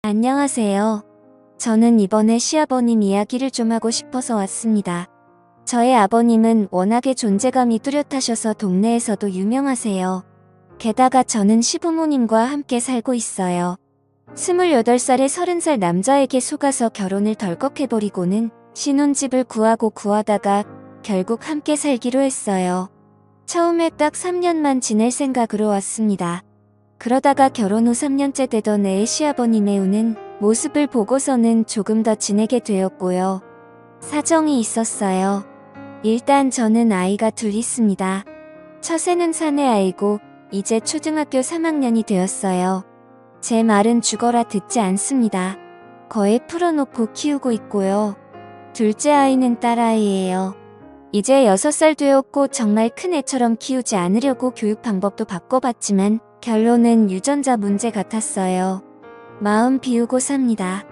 안녕하세요. 저는 이번에 시아버님 이야기를 좀 하고 싶어서 왔습니다. 저의 아버님은 워낙에 존재감이 뚜렷하셔서 동네에서도 유명하세요. 게다가 저는 시부모님과 함께 살고 있어요. 28살에 30살 남자에게 속아서 결혼을 덜컥 해버리고는 신혼집을 구하다가 결국 함께 살기로 했어요. 처음에 딱 3년만 지낼 생각으로 왔습니다. 그러다가 결혼 후 3년째 되던 애의 시아버님의 우는 모습을 보고서는 조금 더 지내게 되었고요. 사정이 있었어요. 일단 저는 아이가 둘 있습니다. 첫애는 사내 아이고 이제 초등학교 3학년이 되었어요. 제 말은 죽어라 듣지 않습니다. 거의 풀어놓고 키우고 있고요. 둘째 아이는 딸아이예요. 이제 6살 되었고 정말 큰 애처럼 키우지 않으려고 교육 방법도 바꿔봤지만 결론은 유전자 문제 같았어요. 마음 비우고 삽니다.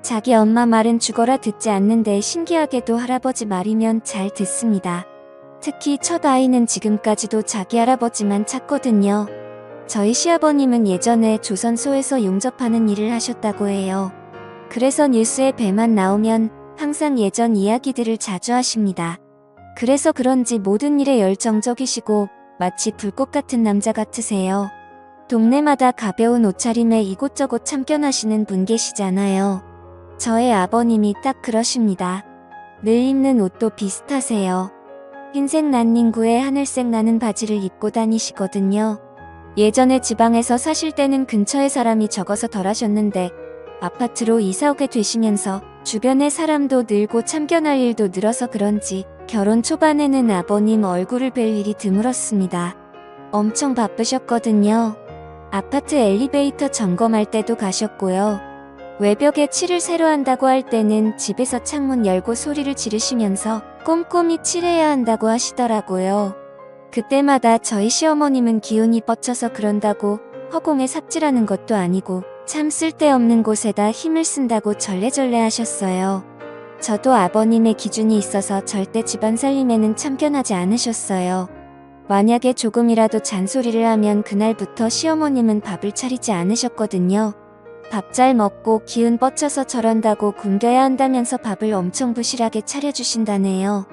자기 엄마 말은 죽어라 듣지 않는데 신기하게도 할아버지 말이면 잘 듣습니다. 특히 첫 아이는 지금까지도 자기 할아버지만 찾거든요. 저희 시아버님은 예전에 조선소에서 용접하는 일을 하셨다고 해요. 그래서 뉴스에 배만 나오면 항상 예전 이야기들을 자주 하십니다. 그래서 그런지 모든 일에 열정적이시고 마치 불꽃 같은 남자 같으세요. 동네마다 가벼운 옷차림에 이곳저곳 참견하시는 분 계시잖아요. 저의 아버님이 딱 그러십니다. 늘 입는 옷도 비슷하세요. 흰색 난닝구에 하늘색 나는 바지를 입고 다니시거든요. 예전에 지방에서 사실 때는 근처에 사람이 적어서 덜 하셨는데 아파트로 이사 오게 되시면서 주변에 사람도 늘고 참견할 일도 늘어서 그런지 결혼 초반에는 아버님 얼굴을 뵐 일이 드물었습니다. 엄청 바쁘셨거든요. 아파트 엘리베이터 점검할 때도 가셨고요. 외벽에 칠을 새로 한다고 할 때는 집에서 창문 열고 소리를 지르시면서 꼼꼼히 칠해야 한다고 하시더라고요. 그때마다 저희 시어머님은 기운이 뻗쳐서 그런다고 허공에 삽질하는 것도 아니고 참 쓸데없는 곳에다 힘을 쓴다고 절레절레 하셨어요. 저도 아버님의 기준이 있어서 절대 집안 살림에는 참견하지 않으셨어요. 만약에 조금이라도 잔소리를 하면 그날부터 시어머님은 밥을 차리지 않으셨거든요. 밥 잘 먹고 기운 뻗쳐서 저런다고 굶겨야 한다면서 밥을 엄청 부실하게 차려주신다네요.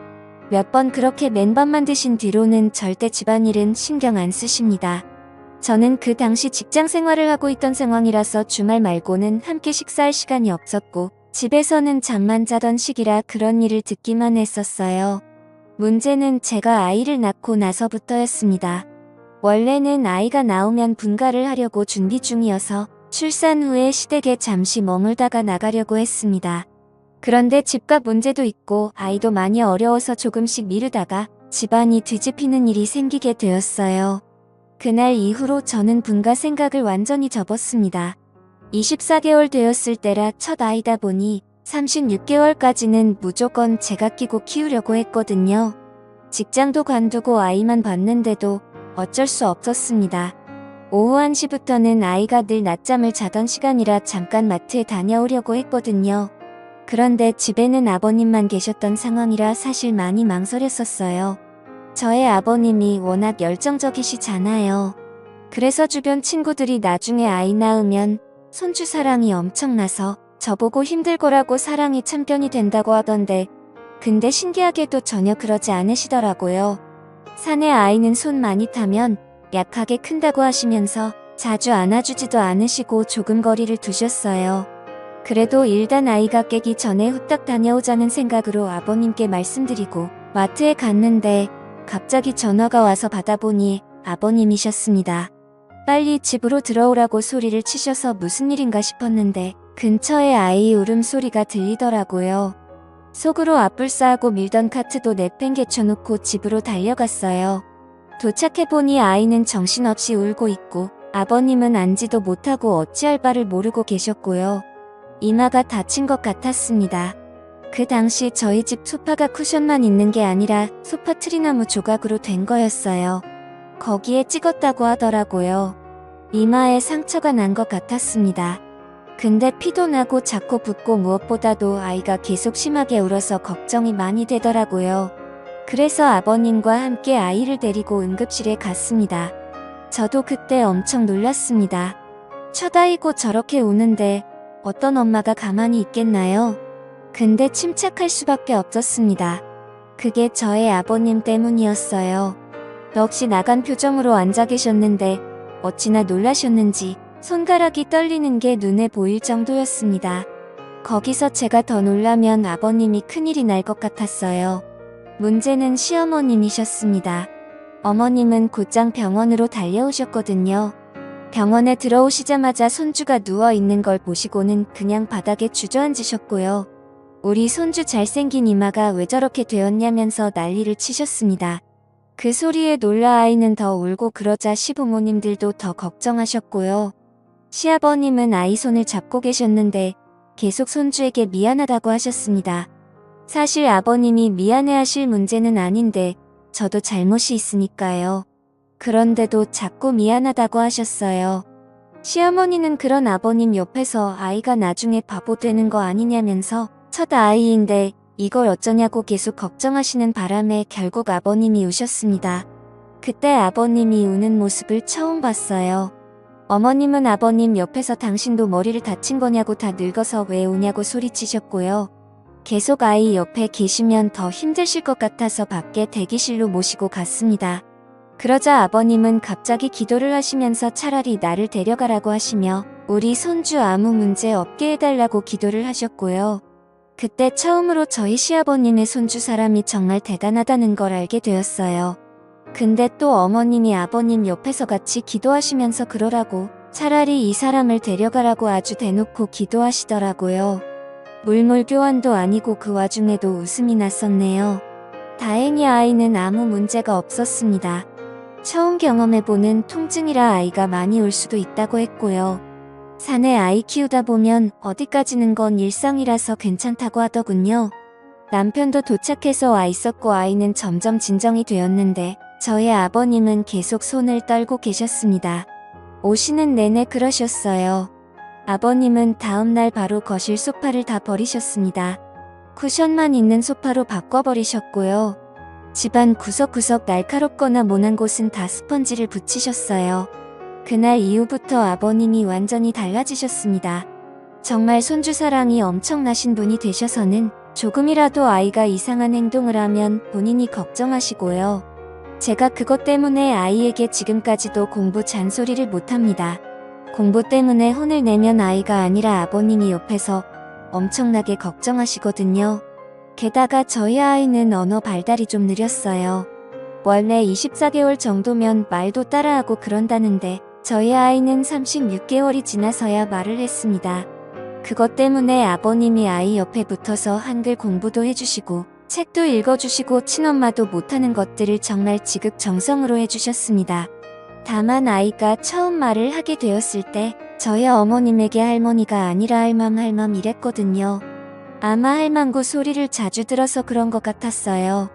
몇 번 그렇게 맨밥만 드신 뒤로는 절대 집안일은 신경 안 쓰십니다. 저는 그 당시 직장 생활을 하고 있던 상황이라서 주말 말고는 함께 식사할 시간이 없었고 집에서는 잠만 자던 시기라 그런 일을 듣기만 했었어요. 문제는 제가 아이를 낳고 나서부터였습니다. 원래는 아이가 나오면 분가를 하려고 준비 중이어서 출산 후에 시댁에 잠시 머물다가 나가려고 했습니다. 그런데 집값 문제도 있고 아이도 많이 어려워서 조금씩 미루다가 집안이 뒤집히는 일이 생기게 되었어요. 그날 이후로 저는 분가 생각을 완전히 접었습니다. 24개월 되었을 때라 첫 아이다 보니 36개월까지는 무조건 제가 끼고 키우려고 했거든요. 직장도 관두고 아이만 봤는데도 어쩔 수 없었습니다. 오후 1시부터는 아이가 늘 낮잠을 자던 시간이라 잠깐 마트에 다녀오려고 했거든요. 그런데 집에는 아버님만 계셨던 상황이라 사실 많이 망설였었어요. 저의 아버님이 워낙 열정적이시잖아요. 그래서 주변 친구들이 나중에 아이 낳으면 손주 사랑이 엄청나서 저보고 힘들 거라고 사랑이 참견이 된다고 하던데 근데 신기하게도 전혀 그러지 않으시더라고요. 사내 아이는 손 많이 타면 약하게 큰다고 하시면서 자주 안아주지도 않으시고 조금 거리를 두셨어요. 그래도 일단 아이가 깨기 전에 후딱 다녀오자는 생각으로 아버님께 말씀드리고 마트에 갔는데 갑자기 전화가 와서 받아보니 아버님이셨습니다. 빨리 집으로 들어오라고 소리를 치셔서 무슨 일인가 싶었는데 근처에 아이 울음소리가 들리더라고요. 속으로 앞불싸하고 밀던 카트도 내팽개쳐놓고 집으로 달려갔어요. 도착해보니 아이는 정신없이 울고 있고 아버님은 앉지도 못하고 어찌할 바를 모르고 계셨고요. 이마가 다친 것 같았습니다. 그 당시 저희 집 소파가 쿠션만 있는 게 아니라 소파 트리나무 조각으로 된 거였어요. 거기에 찍었다고 하더라고요. 이마에 상처가 난 것 같았습니다. 근데 피도 나고 자꾸 붓고 무엇보다도 아이가 계속 심하게 울어서 걱정이 많이 되더라고요. 그래서 아버님과 함께 아이를 데리고 응급실에 갔습니다. 저도 그때 엄청 놀랐습니다. 첫 아이고 저렇게 우는데 어떤 엄마가 가만히 있겠나요? 근데 침착할 수밖에 없었습니다. 그게 저의 아버님 때문이었어요. 넋이 나간 표정으로 앉아 계셨는데 어찌나 놀라셨는지 손가락이 떨리는 게 눈에 보일 정도였습니다. 거기서 제가 더 놀라면 아버님이 큰일이 날 것 같았어요. 문제는 시어머님이셨습니다. 어머님은 곧장 병원으로 달려오셨거든요. 병원에 들어오시자마자 손주가 누워있는 걸 보시고는 그냥 바닥에 주저앉으셨고요. 우리 손주 잘생긴 이마가 왜 저렇게 되었냐면서 난리를 치셨습니다. 그 소리에 놀라 아이는 더 울고 그러자 시부모님들도 더 걱정하셨고요. 시아버님은 아이 손을 잡고 계셨는데 계속 손주에게 미안하다고 하셨습니다. 사실 아버님이 미안해하실 문제는 아닌데 저도 잘못이 있으니까요. 그런데도 자꾸 미안하다고 하셨어요. 시어머니는 그런 아버님 옆에서 아이가 나중에 바보 되는 거 아니냐면서 첫 아이인데 이걸 어쩌냐고 계속 걱정하시는 바람에 결국 아버님이 우셨습니다. 그때 아버님이 우는 모습을 처음 봤어요. 어머님은 아버님 옆에서 당신도 머리를 다친 거냐고 다 늙어서 왜 우냐고 소리치셨고요. 계속 아이 옆에 계시면 더 힘드실 것 같아서 밖에 대기실로 모시고 갔습니다. 그러자 아버님은 갑자기 기도를 하시면서 차라리 나를 데려가라고 하시며 우리 손주 아무 문제 없게 해달라고 기도를 하셨고요. 그때 처음으로 저희 시아버님의 손주 사람이 정말 대단하다는 걸 알게 되었어요. 근데 또 어머님이 아버님 옆에서 같이 기도하시면서 그러라고 차라리 이 사람을 데려가라고 아주 대놓고 기도하시더라고요. 물물 교환도 아니고 그 와중에도 웃음이 났었네요. 다행히 아이는 아무 문제가 없었습니다. 처음 경험해보는 통증이라 아이가 많이 울 수도 있다고 했고요. 산에 아이 키우다 보면 어디까지는 건 일상이라서 괜찮다고 하더군요. 남편도 도착해서 와 있었고 아이는 점점 진정이 되었는데 저희 아버님은 계속 손을 떨고 계셨습니다. 오시는 내내 그러셨어요. 아버님은 다음날 바로 거실 소파를 다 버리셨습니다. 쿠션만 있는 소파로 바꿔버리셨고요. 집안 구석구석 날카롭거나 모난 곳은 다 스펀지를 붙이셨어요. 그날 이후부터 아버님이 완전히 달라지셨습니다. 정말 손주 사랑이 엄청나신 분이 되셔서는 조금이라도 아이가 이상한 행동을 하면 본인이 걱정하시고요. 제가 그것 때문에 아이에게 지금까지도 공부 잔소리를 못합니다. 공부 때문에 혼을 내면 아이가 아니라 아버님이 옆에서 엄청나게 걱정하시거든요. 게다가 저희 아이는 언어 발달이 좀 느렸어요. 원래 24개월 정도면 말도 따라하고 그런다는데 저희 아이는 36개월이 지나서야 말을 했습니다. 그것 때문에 아버님이 아이 옆에 붙어서 한글 공부도 해주시고 책도 읽어주시고 친엄마도 못하는 것들을 정말 지극정성으로 해주셨습니다. 다만 아이가 처음 말을 하게 되었을 때 저희 어머님에게 할머니가 아니라 할맘 이랬거든요. 아마 할망구 소리를 자주 들어서 그런 것 같았어요.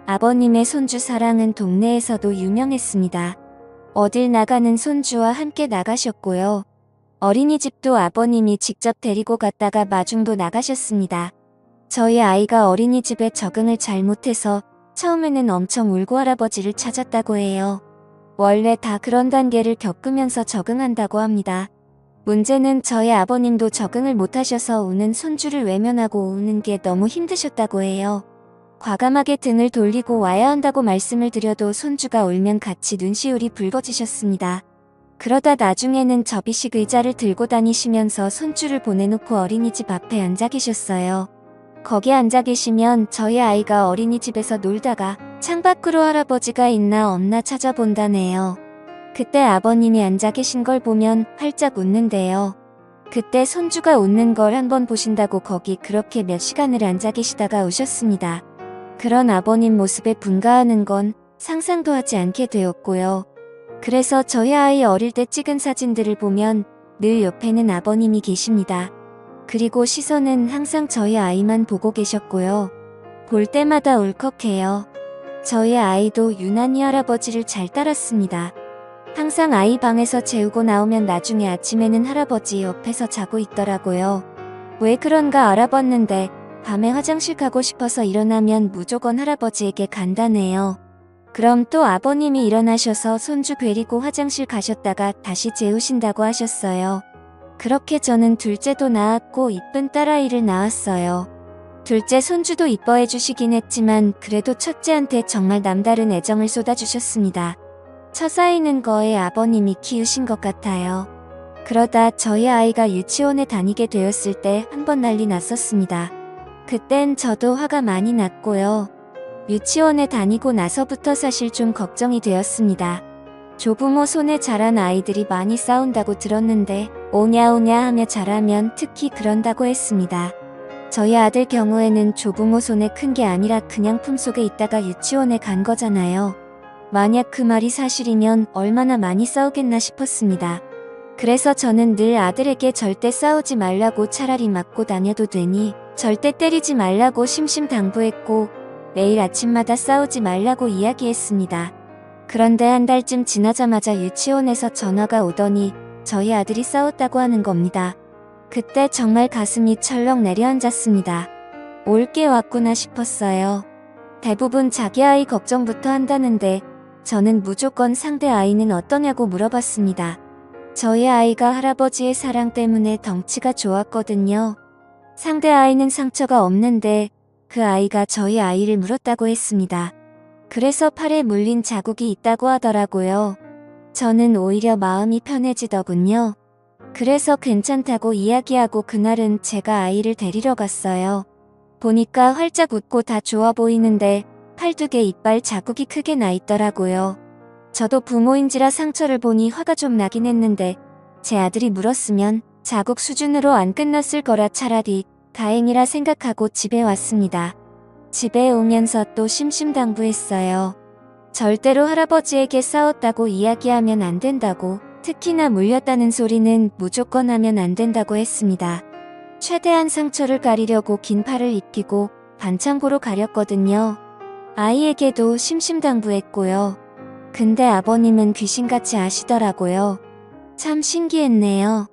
아버님의 손주 사랑은 동네에서도 유명했습니다. 어딜 나가는 손주와 함께 나가셨고요. 어린이집도 아버님이 직접 데리고 갔다가 마중도 나가셨습니다. 저희 아이가 어린이집에 적응을 잘못해서 처음에는 엄청 울고 할아버지를 찾았다고 해요. 원래 다 그런 단계를 겪으면서 적응한다고 합니다. 문제는 저희 아버님도 적응을 못하셔서 우는 손주를 외면하고 우는 게 너무 힘드셨다고 해요. 과감하게 등을 돌리고 와야 한다고 말씀을 드려도 손주가 울면 같이 눈시울이 붉어지셨습니다. 그러다 나중에는 접이식 의자를 들고 다니시면서 손주를 보내놓고 어린이집 앞에 앉아 계셨어요. 거기 앉아 계시면 저희 아이가 어린이집에서 놀다가 창밖으로 할아버지가 있나 없나 찾아본다네요. 그때 아버님이 앉아 계신 걸 보면 활짝 웃는데요. 그때 손주가 웃는 걸 한번 보신다고 거기 그렇게 몇 시간을 앉아 계시다가 우셨습니다. 그런 아버님 모습에 분가하는 건 상상도 하지 않게 되었고요. 그래서 저희 아이 어릴 때 찍은 사진들을 보면 늘 옆에는 아버님이 계십니다. 그리고 시선은 항상 저희 아이만 보고 계셨고요. 볼 때마다 울컥해요. 저희 아이도 유난히 할아버지를 잘 따랐습니다. 항상 아이 방에서 재우고 나오면 나중에 아침에는 할아버지 옆에서 자고 있더라고요. 왜 그런가 알아봤는데 밤에 화장실 가고 싶어서 일어나면 무조건 할아버지에게 간다네요. 그럼 또 아버님이 일어나셔서 손주 데리고 화장실 가셨다가 다시 재우신다고 하셨어요. 그렇게 저는 둘째도 낳았고 이쁜 딸아이를 낳았어요. 둘째 손주도 이뻐해 주시긴 했지만 그래도 첫째한테 정말 남다른 애정을 쏟아주셨습니다. 첫아이는 거의 아버님이 키우신 것 같아요. 그러다 저희 아이가 유치원에 다니게 되었을 때 한 번 난리 났었습니다. 그땐 저도 화가 많이 났고요. 유치원에 다니고 나서부터 사실 좀 걱정이 되었습니다. 조부모 손에 자란 아이들이 많이 싸운다고 들었는데 오냐오냐 하며 자라면 특히 그런다고 했습니다. 저희 아들 경우에는 조부모 손에 큰 게 아니라 그냥 품속에 있다가 유치원에 간 거잖아요. 만약 그 말이 사실이면 얼마나 많이 싸우겠나 싶었습니다. 그래서 저는 늘 아들에게 절대 싸우지 말라고 차라리 맞고 다녀도 되니 절대 때리지 말라고 심심당부했고 매일 아침마다 싸우지 말라고 이야기했습니다. 그런데 한 달쯤 지나자마자 유치원에서 전화가 오더니 저희 아들이 싸웠다고 하는 겁니다. 그때 정말 가슴이 철렁 내려앉았습니다. 올 게 왔구나 싶었어요. 대부분 자기 아이 걱정부터 한다는데 저는 무조건 상대 아이는 어떠냐고 물어봤습니다. 저희 아이가 할아버지의 사랑 때문에 덩치가 좋았거든요. 상대 아이는 상처가 없는데 그 아이가 저희 아이를 물었다고 했습니다. 그래서 팔에 물린 자국이 있다고 하더라고요. 저는 오히려 마음이 편해지더군요. 그래서 괜찮다고 이야기하고 그날은 제가 아이를 데리러 갔어요. 보니까 활짝 웃고 다 좋아 보이는데 팔뚝에 이빨 자국이 크게 나 있더라고요. 저도 부모인지라 상처를 보니 화가 좀 나긴 했는데 제 아들이 물었으면 자국 수준으로 안 끝났을 거라 차라리 다행이라 생각하고 집에 왔습니다. 집에 오면서 또 심심당부했어요. 절대로 할아버지에게 싸웠다고 이야기하면 안 된다고, 특히나 물렸다는 소리는 무조건 하면 안 된다고 했습니다. 최대한 상처를 가리려고 긴 팔을 입히고 반창고로 가렸거든요. 아이에게도 심심당부했고요. 근데 아버님은 귀신같이 아시더라고요. 참 신기했네요.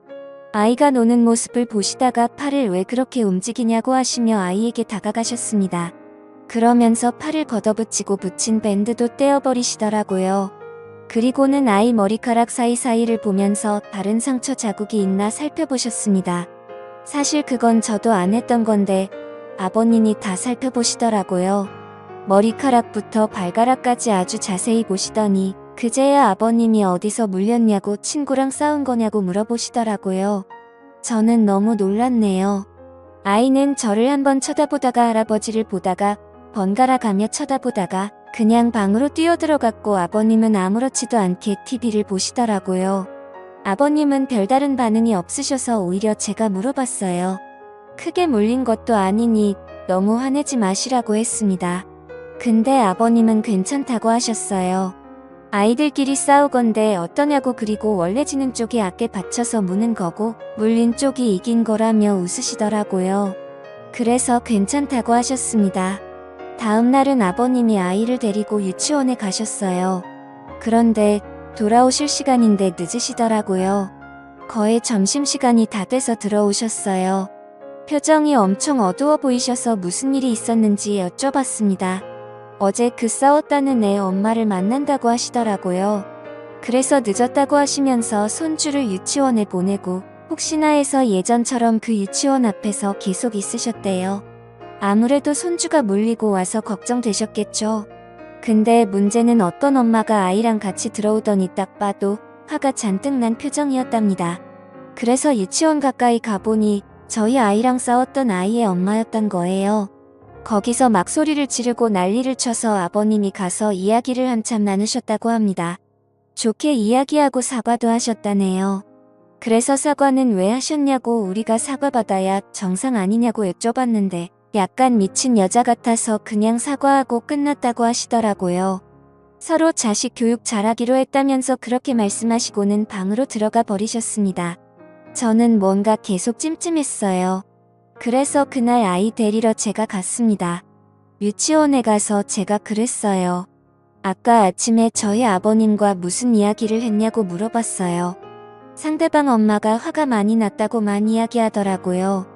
아이가 노는 모습을 보시다가 팔을 왜 그렇게 움직이냐고 하시며 아이에게 다가가셨습니다. 그러면서 팔을 걷어붙이고 붙인 밴드도 떼어버리시더라고요. 그리고는 아이 머리카락 사이사이를 보면서 다른 상처 자국이 있나 살펴보셨습니다. 사실 그건 저도 안 했던 건데 아버님이 다 살펴보시더라고요. 머리카락부터 발가락까지 아주 자세히 보시더니 그제야 아버님이 어디서 물렸냐고 친구랑 싸운 거냐고 물어보시더라고요. 저는 너무 놀랐네요. 아이는 저를 한번 쳐다보다가 할아버지를 보다가 번갈아 가며 쳐다보다가 그냥 방으로 뛰어들어갔고 아버님은 아무렇지도 않게 TV를 보시더라고요. 아버님은 별다른 반응이 없으셔서 오히려 제가 물어봤어요. 크게 물린 것도 아니니 너무 화내지 마시라고 했습니다. 근데 아버님은 괜찮다고 하셨어요. 아이들끼리 싸우건대 어떠냐고, 그리고 원래 지는 쪽이 악에 받쳐서 무는 거고 물린 쪽이 이긴 거라며 웃으시더라고요. 그래서 괜찮다고 하셨습니다. 다음 날은 아버님이 아이를 데리고 유치원에 가셨어요. 그런데 돌아오실 시간인데 늦으시더라고요. 거의 점심시간이 다 돼서 들어오셨어요. 표정이 엄청 어두워 보이셔서 무슨 일이 있었는지 여쭤봤습니다. 어제 그 싸웠다는 애 엄마를 만난다고 하시더라고요. 그래서 늦었다고 하시면서 손주를 유치원에 보내고 혹시나 해서 예전처럼 그 유치원 앞에서 계속 있으셨대요. 아무래도 손주가 물리고 와서 걱정되셨겠죠. 근데 문제는 어떤 엄마가 아이랑 같이 들어오더니 딱 봐도 화가 잔뜩 난 표정이었답니다. 그래서 유치원 가까이 가보니 저희 아이랑 싸웠던 아이의 엄마였던 거예요. 거기서 막 소리를 지르고 난리를 쳐서 아버님이 가서 이야기를 한참 나누셨다고 합니다. 좋게 이야기하고 사과도 하셨다네요. 그래서 사과는 왜 하셨냐고 우리가 사과받아야 정상 아니냐고 여쭤봤는데 약간 미친 여자 같아서 그냥 사과하고 끝났다고 하시더라고요. 서로 자식 교육 잘하기로 했다면서 그렇게 말씀하시고는 방으로 들어가 버리셨습니다. 저는 뭔가 계속 찜찜했어요. 그래서 그날 아이 데리러 제가 갔습니다. 유치원에 가서 제가 그랬어요. 아까 아침에 저희 아버님과 무슨 이야기를 했냐고 물어봤어요. 상대방 엄마가 화가 많이 났다고만 이야기하더라고요.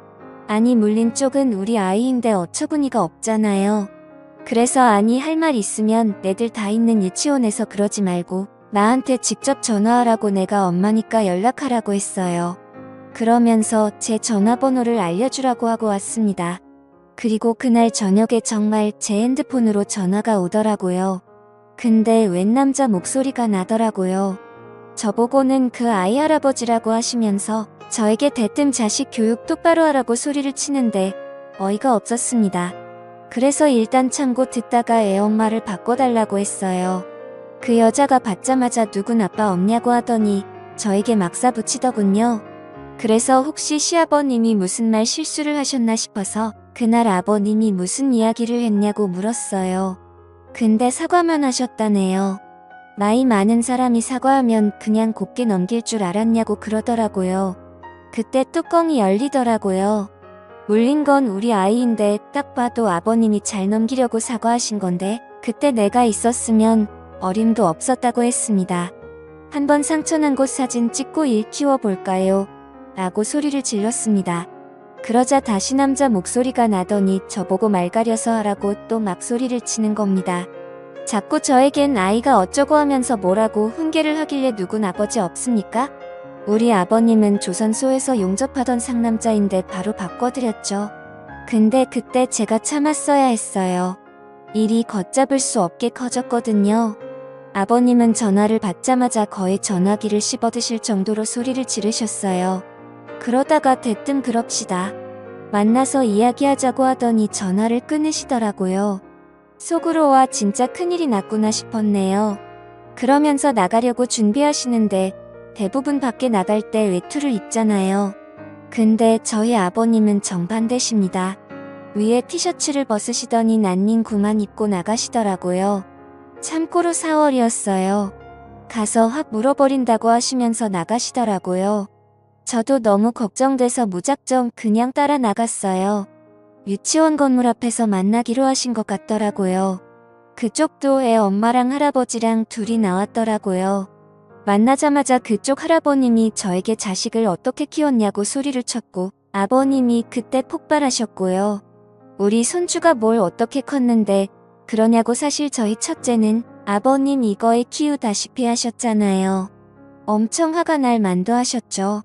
아니, 물린 쪽은 우리 아이인데 어처구니가 없잖아요. 그래서 아니, 할 말 있으면 애들 다 있는 유치원에서 그러지 말고 나한테 직접 전화하라고, 내가 엄마니까 연락하라고 했어요. 그러면서 제 전화번호를 알려주라고 하고 왔습니다. 그리고 그날 저녁에 정말 제 핸드폰으로 전화가 오더라고요. 근데 웬 남자 목소리가 나더라고요. 저보고는 그 아이 할아버지라고 하시면서 저에게 대뜸 자식 교육 똑바로 하라고 소리를 치는데 어이가 없었습니다. 그래서 일단 참고 듣다가 애 엄마를 바꿔달라고 했어요. 그 여자가 받자마자 누군 아빠 없냐고 하더니 저에게 막 싸붙이더군요. 그래서 혹시 시아버님이 무슨 말 실수를 하셨나 싶어서 그날 아버님이 무슨 이야기를 했냐고 물었어요. 근데 사과만 하셨다네요. 나이 많은 사람이 사과하면 그냥 곱게 넘길 줄 알았냐고 그러더라고요. 그때 뚜껑이 열리더라고요. 물린 건 우리 아이인데 딱 봐도 아버님이 잘 넘기려고 사과하신 건데 그때 내가 있었으면 어림도 없었다고 했습니다. 한번 상처난 곳 사진 찍고 일 키워볼까요? 라고 소리를 질렀습니다. 그러자 다시 남자 목소리가 나더니 저보고 말 가려서 하라고 또 막 소리를 치는 겁니다. 자꾸 저에겐 아이가 어쩌고 하면서 뭐라고 훈계를 하길래 누군 아버지 없습니까? 우리 아버님은 조선소에서 용접하던 상남자인데 바로 바꿔드렸죠. 근데 그때 제가 참았어야 했어요. 일이 걷잡을 수 없게 커졌거든요. 아버님은 전화를 받자마자 거의 전화기를 씹어드실 정도로 소리를 지르셨어요. 그러다가 대뜸 그럽시다. 만나서 이야기하자고 하더니 전화를 끊으시더라고요. 속으로 와 진짜 큰일이 났구나 싶었네요. 그러면서 나가려고 준비하시는데 대부분 밖에 나갈 때 외투를 입잖아요. 근데 저희 아버님은 정반대십니다. 위에 티셔츠를 벗으시더니 난닝구만 입고 나가시더라고요. 참고로 4월이었어요. 가서 확 물어버린다고 하시면서 나가시더라고요. 저도 너무 걱정돼서 무작정 그냥 따라 나갔어요. 유치원 건물 앞에서 만나기로 하신 것 같더라고요. 그쪽도 애 엄마랑 할아버지랑 둘이 나왔더라고요. 만나자마자 그쪽 할아버님이 저에게 자식을 어떻게 키웠냐고 소리를 쳤고 아버님이 그때 폭발하셨고요. 우리 손주가 뭘 어떻게 컸는데 그러냐고. 사실 저희 첫째는 아버님 이거에 키우다시피 하셨잖아요. 엄청 화가 날 만도 하셨죠.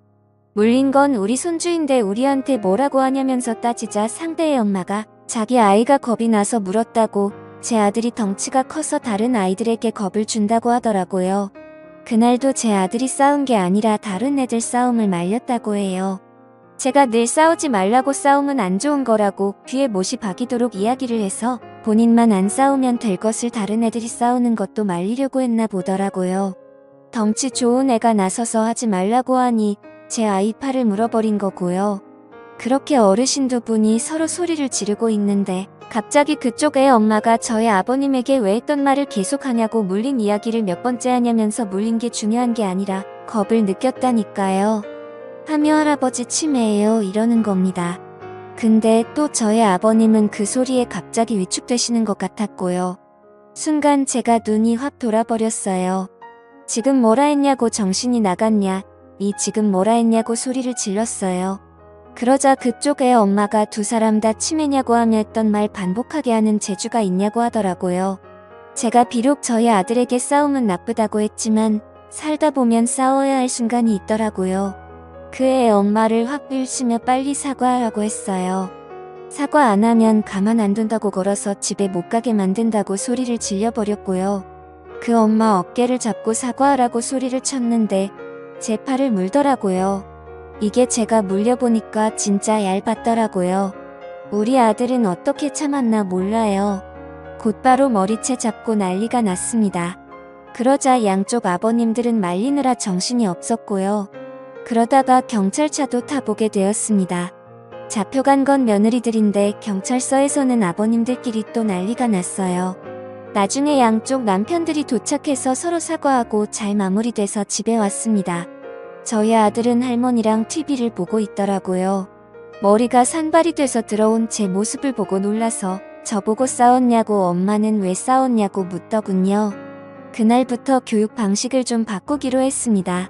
물린 건 우리 손주인데 우리한테 뭐라고 하냐면서 따지자 상대의 엄마가 자기 아이가 겁이 나서 물었다고 제 아들이 덩치가 커서 다른 아이들에게 겁을 준다고 하더라고요. 그날도 제 아들이 싸운 게 아니라 다른 애들 싸움을 말렸다고 해요. 제가 늘 싸우지 말라고 싸움은 안 좋은 거라고 귀에 못이 박이도록 이야기를 해서 본인만 안 싸우면 될 것을 다른 애들이 싸우는 것도 말리려고 했나 보더라고요. 덩치 좋은 애가 나서서 하지 말라고 하니 제 아이 팔을 물어버린 거고요. 그렇게 어르신 두 분이 서로 소리를 지르고 있는데 갑자기 그쪽 애 엄마가 저희 아버님에게 왜 했던 말을 계속하냐고 물린 이야기를 몇 번째 하냐면서 물린 게 중요한 게 아니라 겁을 느꼈다니까요. 하며 할아버지 치매예요 이러는 겁니다. 근데 또 저희 아버님은 그 소리에 갑자기 위축되시는 것 같았고요. 순간 제가 눈이 확 돌아버렸어요. 지금 뭐라 했냐고 정신이 나갔냐. 이 지금 뭐라 했냐고 소리를 질렀어요. 그러자 그쪽 애 엄마가 두 사람 다 치매냐고 하며 했던 말 반복하게 하는 재주가 있냐고 하더라고요. 제가 비록 저희 아들에게 싸움은 나쁘다고 했지만 살다 보면 싸워야 할 순간이 있더라고요. 그 애 엄마를 확 밀치며 빨리 사과하라고 했어요. 사과 안 하면 가만 안 둔다고 걸어서 집에 못 가게 만든다고 소리를 질려버렸고요. 그 엄마 어깨를 잡고 사과하라고 소리를 쳤는데 제 팔을 물더라고요. 이게 제가 물려보니까 진짜 얇았더라고요. 우리 아들은 어떻게 참았나 몰라요. 곧바로 머리채 잡고 난리가 났습니다. 그러자 양쪽 아버님들은 말리느라 정신이 없었고요. 그러다가 경찰차도 타보게 되었습니다. 잡혀간 건 며느리들인데 경찰서에서는 아버님들끼리 또 난리가 났어요. 나중에 양쪽 남편들이 도착해서 서로 사과하고 잘 마무리돼서 집에 왔습니다. 저희 아들은 할머니랑 TV를 보고 있더라고요. 머리가 산발이 돼서 들어온 제 모습을 보고 놀라서 저보고 싸웠냐고 엄마는 왜 싸웠냐고 묻더군요. 그날부터 교육 방식을 좀 바꾸기로 했습니다.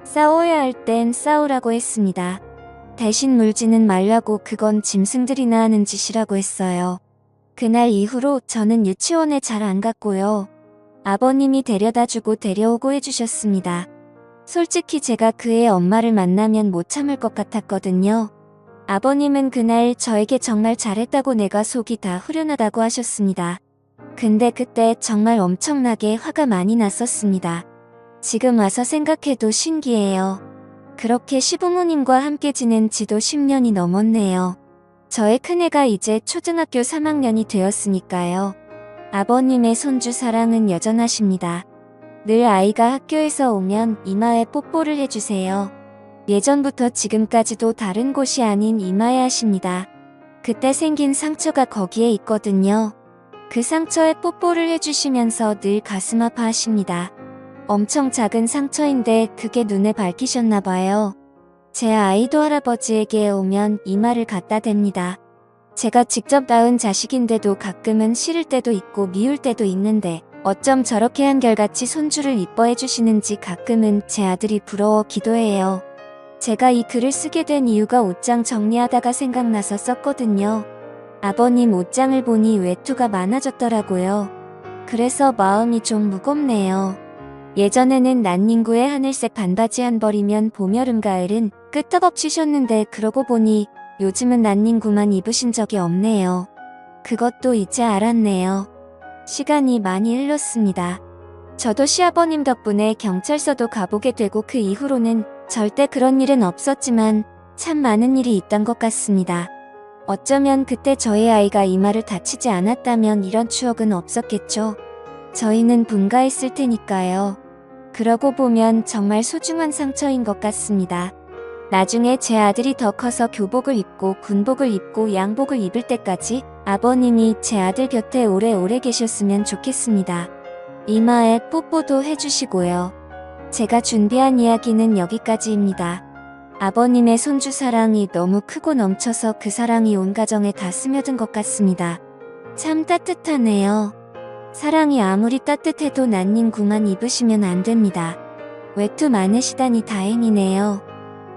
싸워야 할 땐 싸우라고 했습니다. 대신 물지는 말라고 그건 짐승들이나 하는 짓이라고 했어요. 그날 이후로 저는 유치원에 잘 안 갔고요. 아버님이 데려다주고 데려오고 해주셨습니다. 솔직히 제가 그의 엄마를 만나면 못 참을 것 같았거든요. 아버님은 그날 저에게 정말 잘했다고 내가 속이 다 후련하다고 하셨습니다. 근데 그때 정말 엄청나게 화가 많이 났었습니다. 지금 와서 생각해도 신기해요. 그렇게 시부모님과 함께 지낸 지도 10년이 넘었네요. 저의 큰애가 이제 초등학교 3학년이 되었으니까요. 아버님의 손주 사랑은 여전하십니다. 늘 아이가 학교에서 오면 이마에 뽀뽀를 해주세요. 예전부터 지금까지도 다른 곳이 아닌 이마에 하십니다. 그때 생긴 상처가 거기에 있거든요. 그 상처에 뽀뽀를 해주시면서 늘 가슴 아파하십니다. 엄청 작은 상처인데 그게 눈에 밝히셨나봐요. 제 아이도 할아버지에게 오면 이마를 갖다 댑니다. 제가 직접 낳은 자식인데도 가끔은 싫을 때도 있고 미울 때도 있는데 어쩜 저렇게 한결같이 손주를 이뻐해 주시는지 가끔은 제 아들이 부러워 기도해요. 제가 이 글을 쓰게 된 이유가 옷장 정리하다가 생각나서 썼거든요. 아버님 옷장을 보니 외투가 많아졌더라고요. 그래서 마음이 좀 무겁네요. 예전에는 난닝구의 하늘색 반바지 한 벌이면 봄, 여름, 가을은 끄떡없이셨는데 그러고 보니 요즘은 난닝구만 입으신 적이 없네요. 그것도 이제 알았네요. 시간이 많이 흘렀습니다. 저도 시아버님 덕분에 경찰서도 가보게 되고 그 이후로는 절대 그런 일은 없었지만 참 많은 일이 있던 것 같습니다. 어쩌면 그때 저희 아이가 이마를 다치지 않았다면 이런 추억은 없었겠죠. 저희는 분가했을 테니까요. 그러고 보면 정말 소중한 상처인 것 같습니다. 나중에 제 아들이 더 커서 교복을 입고 군복을 입고 양복을 입을 때까지 아버님이 제 아들 곁에 오래오래 계셨으면 좋겠습니다. 이마에 뽀뽀도 해주시고요. 제가 준비한 이야기는 여기까지입니다. 아버님의 손주 사랑이 너무 크고 넘쳐서 그 사랑이 온 가정에 다 스며든 것 같습니다. 참 따뜻하네요. 사랑이 아무리 따뜻해도 난닝구만 입으시면 안 됩니다. 외투 많으시다니 다행이네요.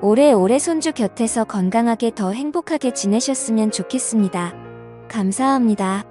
오래오래 손주 곁에서 건강하게 더 행복하게 지내셨으면 좋겠습니다. 감사합니다.